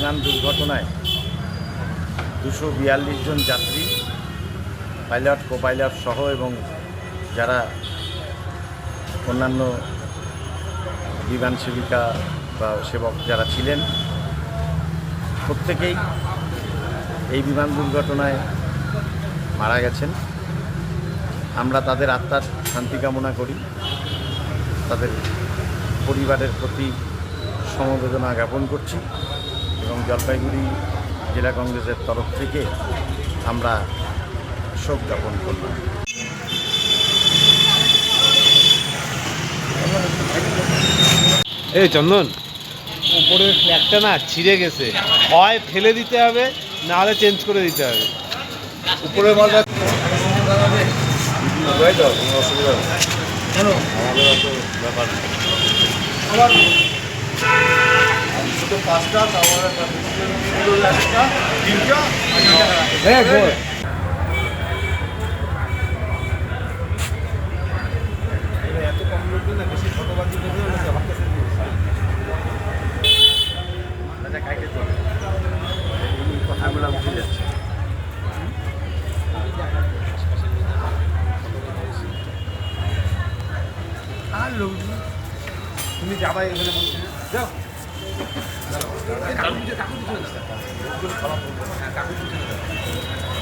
বিমান দুর্ঘটনায় 242 জন যাত্রী, পাইলট, কো-পাইলট সহ এবং যারা অন্যান্য বিমান সেবিকা বা সেবক যারা ছিলেন, প্রত্যেকেই এই বিমান দুর্ঘটনায় মারা গেছেন। আমরা তাদের আত্মার শান্তি কামনা করি, তাদের পরিবারের প্রতি সমবেদনা জ্ঞাপন করছি এবং জলপাইগুড়ি জেলা কংগ্রেসের তরফ থেকে আমরা শোক জ্ঞাপন করলাম। এই চন্দন, উপরের ফ্ল্যাগটা না ছিঁড়ে গেছে, হয় ফেলে দিতে হবে, না হলে চেঞ্জ করে দিতে হবে। উপরের মালটা অসুবিধা আমাদের অত ব্যাপার নেই। পাঁচটা এত কম লোক না, বেশি ফটোবাজি করবে কথাগুলো উঠে যাচ্ছে। আর লোক তুমি যাবা এখানে বলছি, যাও কাকু পিছনে